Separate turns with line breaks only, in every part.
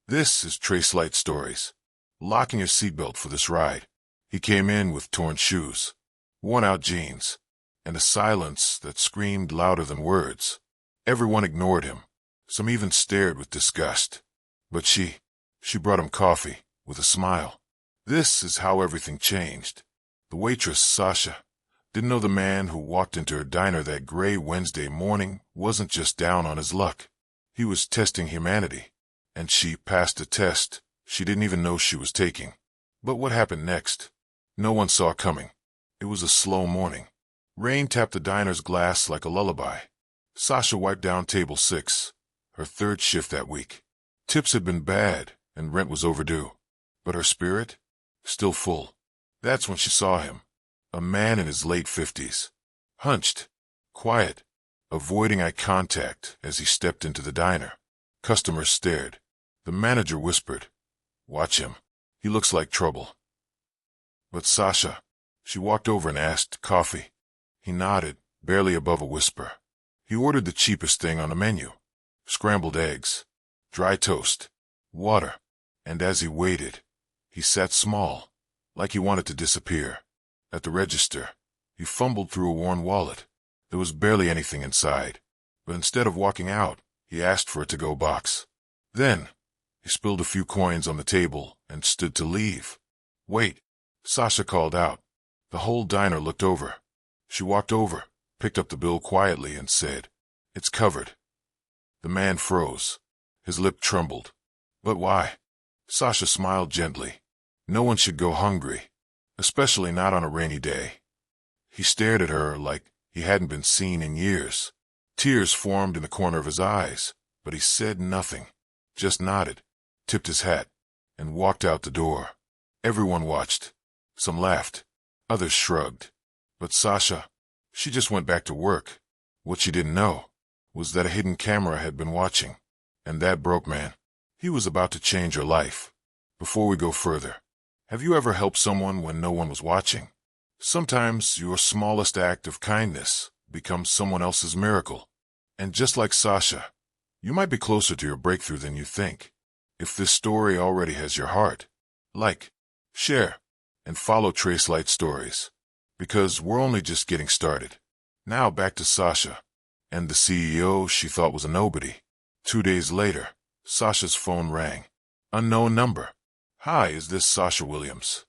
This is Trace Light Stories. Locking your seatbelt for this ride. He came in with torn shoes, worn-out jeans, and a silence that screamed louder than words. Everyone ignored him. Some even stared with disgust. But she brought him coffee with a smile. This is how everything changed. The waitress, Sasha, didn't know the man who walked into her diner that gray Wednesday morning wasn't just down on his luck. He was testing humanity, and she passed a test she didn't even know she was taking. But what happened next? No one saw coming. It was a slow morning. Rain tapped the diner's glass like a lullaby. Sasha wiped down table 6, her third shift that week. Tips had been bad, and rent was overdue. But her spirit? Still full. That's when she saw him. A man in his late 50s. Hunched. Quiet. Avoiding eye contact as he stepped into the diner. Customers stared. The manager whispered, "Watch him. He looks like trouble." But Sasha, she walked over and asked, "Coffee?" He nodded, barely above a whisper. He ordered the cheapest thing on the menu. Scrambled eggs, dry toast, water. And as he waited, he sat small, like he wanted to disappear. At the register, he fumbled through a worn wallet. There was barely anything inside. But instead of walking out, he asked for a to-go box. Then, he spilled a few coins on the table and stood to leave. "Wait," Sasha called out. The whole diner looked over. She walked over, picked up the bill quietly, and said, "It's covered." The man froze. His lip trembled. "But why?" Sasha smiled gently. "No one should go hungry, especially not on a rainy day." He stared at her like he hadn't been seen in years. Tears formed in the corner of his eyes, but he said nothing, just nodded, tipped his hat, and walked out the door. Everyone watched. Some laughed. Others shrugged. But Sasha, she just went back to work. What she didn't know was that a hidden camera had been watching. And that broke man, he was about to change her life. Before we go further, have you ever helped someone when no one was watching? Sometimes your smallest act of kindness becomes someone else's miracle. And just like Sasha, you might be closer to your breakthrough than you think. If this story already has your heart, like, share, and follow Trace Light Stories, because we're only just getting started. Now back to Sasha, and the CEO she thought was a nobody. 2 days later, Sasha's phone rang. Unknown number. "Hi, is this Sasha Williams?"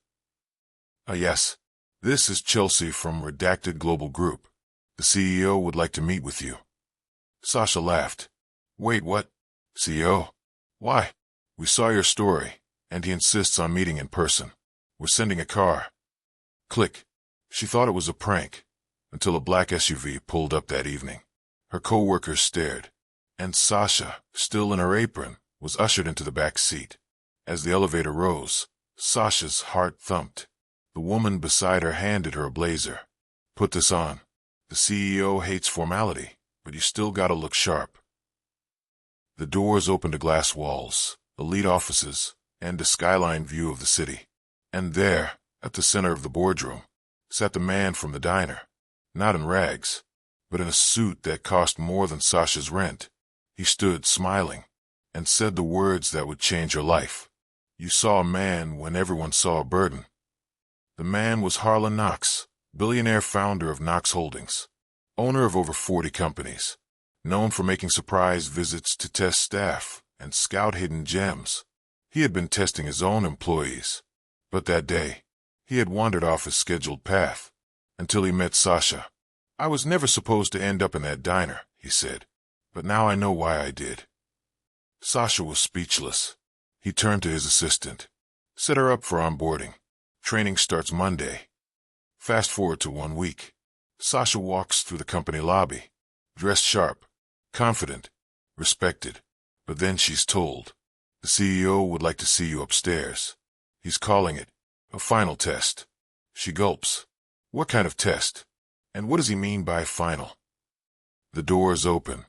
Yes. "This is Chelsea from Redacted Global Group. The CEO would like to meet with you." Sasha laughed. "Wait, what? CEO? Why? We saw your story, and he insists on meeting in person. We're sending a car." Click. She thought it was a prank, until a black SUV pulled up that evening. Her co-workers stared, and Sasha, still in her apron, was ushered into the back seat. As the elevator rose, Sasha's heart thumped. The woman beside her handed her a blazer. "Put this on. The CEO hates formality, but you still gotta look sharp." The doors opened to glass walls, elite offices, and a skyline view of the city. And there, at the center of the boardroom, sat the man from the diner. Not in rags, but in a suit that cost more than Sasha's rent. He stood smiling, and said the words that would change her life. "You saw a man when everyone saw a burden." The man was Harlan Knox, billionaire founder of Knox Holdings, owner of over 40 companies, known for making surprise visits to test staff and scout hidden gems. He had been testing his own employees, but that day, he had wandered off his scheduled path, until he met Sasha. "I was never supposed to end up in that diner," he said, "but now I know why I did." Sasha was speechless. He turned to his assistant. "Set her up for onboarding. Training starts Monday." Fast forward to 1 week. Sasha walks through the company lobby, dressed sharp, confident, respected. But then she's told, "The CEO would like to see you upstairs. He's calling it a final test." She gulps. What kind of test? And what does he mean by final? The doors open.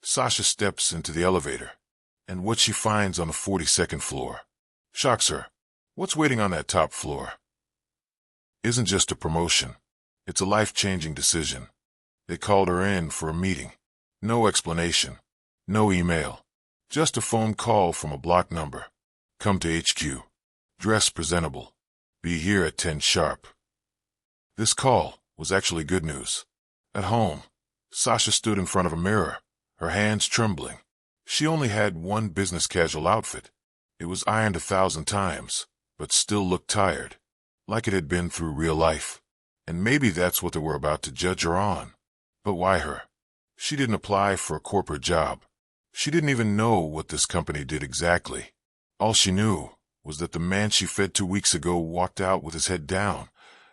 Sasha steps into the elevator, and what she finds on the 42nd floor shocks her. What's waiting on that top floor isn't just a promotion. It's a life-changing decision. They called her in for a meeting. No explanation. No email. Just a phone call from a blocked number. Come to HQ. Dress presentable. Be here at 10 sharp. This call was actually good news. At home, Sasha stood in front of a mirror, her hands trembling. She only had one business casual outfit. It was ironed 1,000 times, but still looked tired, like it had been through real life. And maybe that's what they were about to judge her on. But why her? She didn't apply for a corporate job. She didn't even know what this company did exactly. All she knew was that the man she fed 2 weeks ago walked out with his head down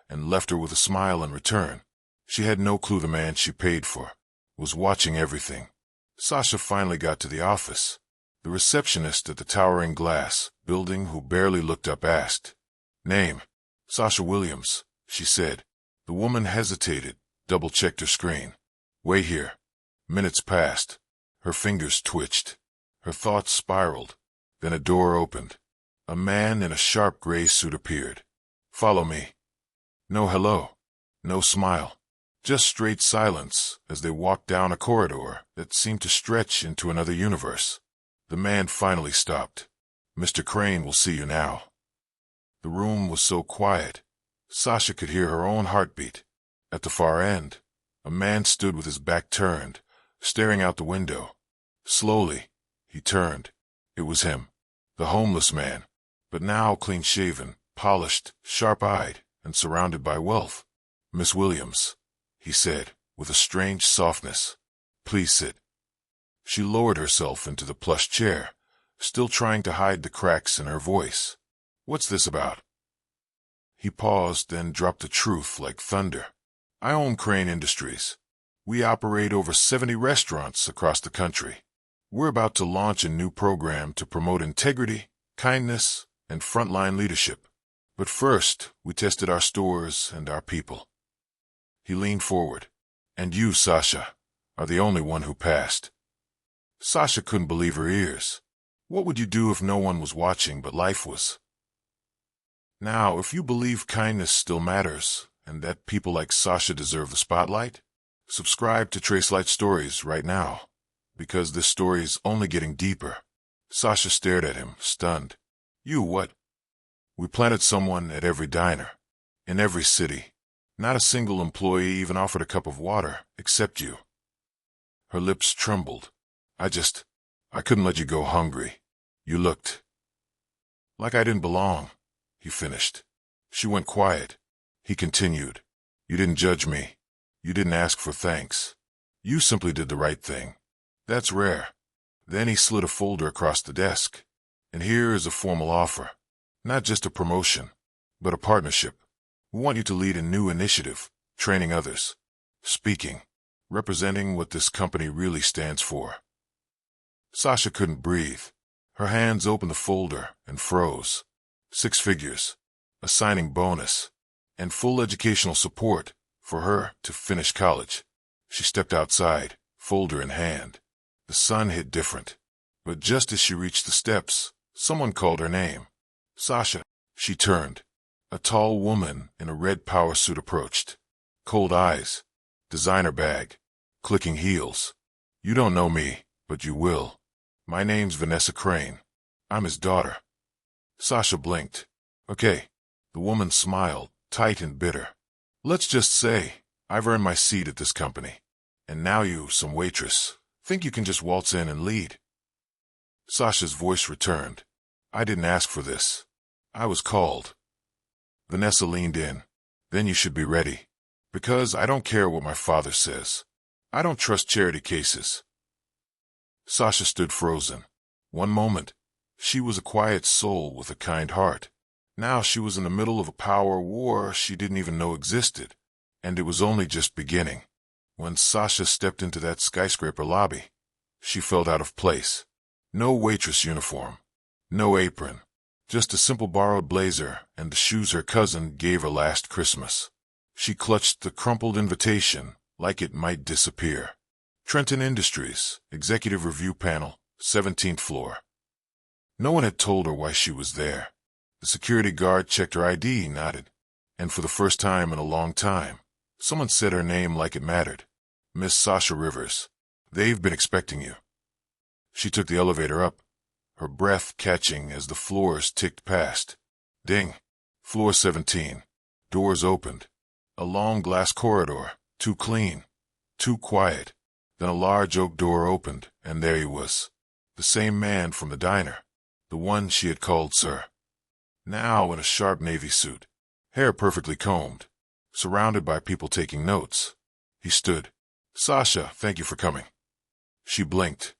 and left her with a smile in return. She had no clue the man she paid for was watching everything. Sasha finally got to the office. The receptionist at the towering glass building who barely looked up asked, "Name?" "Sasha Williams," she said. The woman hesitated, double-checked her screen. "Wait here." Minutes passed. Her fingers twitched. Her thoughts spiraled. Then a door opened. A man in a sharp gray suit appeared. "Follow me." No hello. No smile. Just straight silence as they walked down a corridor that seemed to stretch into another universe. The man finally stopped. "Mr. Crane will see you now." The room was so quiet. Sasha could hear her own heartbeat. At the far end, a man stood with his back turned, staring out the window. Slowly, he turned. It was him, the homeless man, but now clean-shaven, polished, sharp-eyed, and surrounded by wealth. "Miss Williams," he said, with a strange softness. "Please sit." She lowered herself into the plush chair, still trying to hide the cracks in her voice. "What's this about?" He paused, then dropped the truth like thunder. "I own Crane Industries. We operate over 70 restaurants across the country. We're about to launch a new program to promote integrity, kindness, and frontline leadership. But first, we tested our stores and our people." He leaned forward. "And you, Sasha, are the only one who passed." Sasha couldn't believe her ears. What would you do if no one was watching but life was? Now, if you believe kindness still matters, and that people like Sasha deserve the spotlight, subscribe to Tracelight Stories right now, because this story is only getting deeper. Sasha stared at him, stunned. "You what?" "We planted someone at every diner, in every city. Not a single employee even offered a cup of water, except you." Her lips trembled. I couldn't let you go hungry. You looked like I didn't belong," he finished. She went quiet. He continued. "You didn't judge me. You didn't ask for thanks. You simply did the right thing. That's rare." Then he slid a folder across the desk. "And here is a formal offer. Not just a promotion, but a partnership. We want you to lead a new initiative, training others, speaking, representing what this company really stands for." Sasha couldn't breathe. Her hands opened the folder and froze. 6 figures, a signing bonus, and full educational support for her to finish college. She stepped outside, folder in hand. The sun hit different. But just as she reached the steps, someone called her name. "Sasha." She turned. A tall woman in a red power suit approached. Cold eyes, designer bag, clicking heels. "You don't know me, but you will. My name's Vanessa Crane. I'm his daughter." Sasha blinked. "Okay." The woman smiled, tight and bitter. "Let's just say I've earned my seat at this company. And now you, some waitress, think you can just waltz in and lead?" Sasha's voice returned. "I didn't ask for this. I was called." Vanessa leaned in. "Then you should be ready. Because I don't care what my father says. I don't trust charity cases." Sasha stood frozen. One moment, she was a quiet soul with a kind heart. Now she was in the middle of a power war she didn't even know existed. And it was only just beginning. When Sasha stepped into that skyscraper lobby, she felt out of place. No waitress uniform. No apron. Just a simple borrowed blazer and the shoes her cousin gave her last Christmas. She clutched the crumpled invitation like it might disappear. Trenton Industries, Executive Review Panel, 17th floor. No one had told her why she was there. The security guard checked her ID, nodded. And for the first time in a long time, someone said her name like it mattered. "Miss Sasha Rivers. They've been expecting you." She took the elevator up. her breath catching as the floors ticked past. Ding! Floor 17. Doors opened. A long glass corridor, too clean, too quiet. Then a large oak door opened, and there he was. The same man from the diner. The one she had called Sir. Now in a sharp navy suit. Hair perfectly combed. Surrounded by people taking notes. He stood. "Sasha, thank you for coming." She blinked.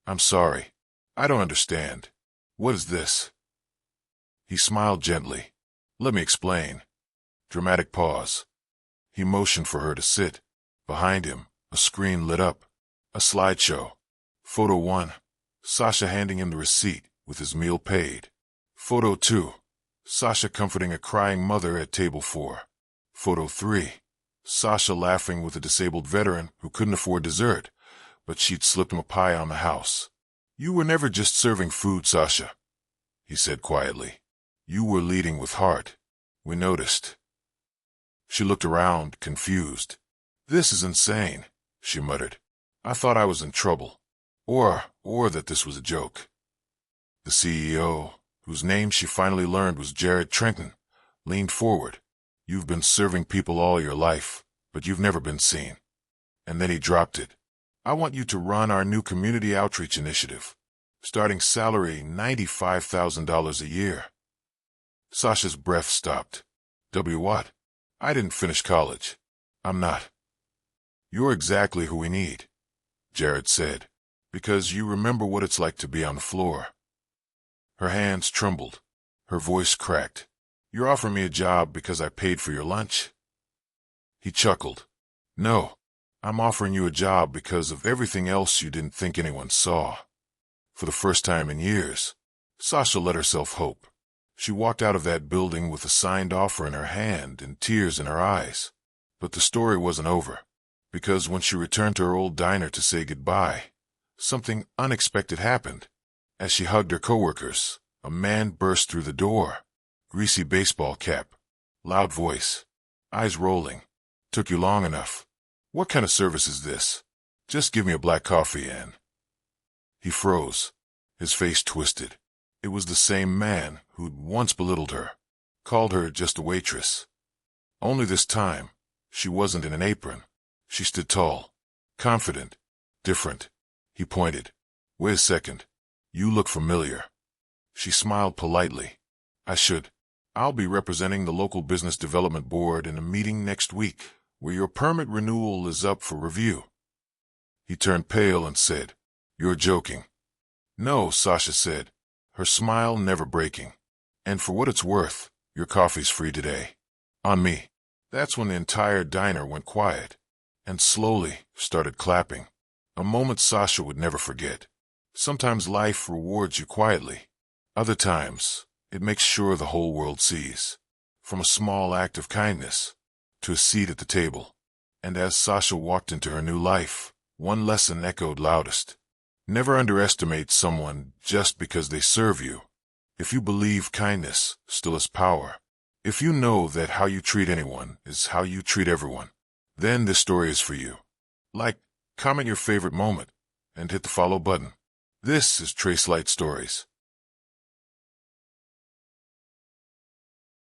I'm sorry. I don't understand. What is this?" He smiled gently. "Let me explain." Dramatic pause. He motioned for her to sit. Behind him, a screen lit up. A slideshow. Photo 1. Sasha handing him the receipt with his meal paid. Photo 2. Sasha comforting a crying mother at table 4. Photo 3. Sasha laughing with a disabled veteran who couldn't afford dessert, but she'd slipped him a pie on the house. "You were never just serving food, Sasha," he said quietly. "You were leading with heart. We noticed." She looked around, confused. "This is insane," she muttered. "I thought I was in trouble. Or that this was a joke." The CEO, whose name she finally learned was Jared Trenton, leaned forward. "You've been serving people all your life, but you've never been seen." And then he dropped it. "I want you to run our new community outreach initiative. Starting salary $95,000 a year." Sasha's breath stopped. What? I didn't finish college. I'm not." "You're exactly who we need," Jared said, "because you remember what it's like to be on the floor." Her hands trembled. Her voice cracked. "You're offering me a job because I paid for your lunch?" He chuckled. "No, I'm offering you a job because of everything else you didn't think anyone saw." For the first time in years, Sasha let herself hope. She walked out of that building with a signed offer in her hand and tears in her eyes. But the story wasn't over, because when she returned to her old diner to say goodbye, something unexpected happened. As she hugged her coworkers, a man burst through the door. Greasy baseball cap, loud voice, eyes rolling. "Took you long enough. What kind of service is this? Just give me a black coffee and—" He froze. His face twisted. It was the same man who'd once belittled her, called her just a waitress. Only this time, she wasn't in an apron. She stood tall, confident, different. He pointed. "Wait a second. You look familiar." She smiled politely. I'll be representing the local business development board in a meeting next week where your permit renewal is up for review." He turned pale and said, "You're joking." "No," Sasha said, her smile never breaking. "And for what it's worth, your coffee's free today. On me." That's when the entire diner went quiet and slowly started clapping. A moment Sasha would never forget. Sometimes life rewards you quietly. Other times, it makes sure the whole world sees. From a small act of kindness to a seat at the table. And as Sasha walked into her new life, one lesson echoed loudest. Never underestimate someone just because they serve you. If you believe kindness still has power, if you know that how you treat anyone is how you treat everyone, then this story is for you. Like, comment your favorite moment, and hit the follow button. This is Trace Light Stories.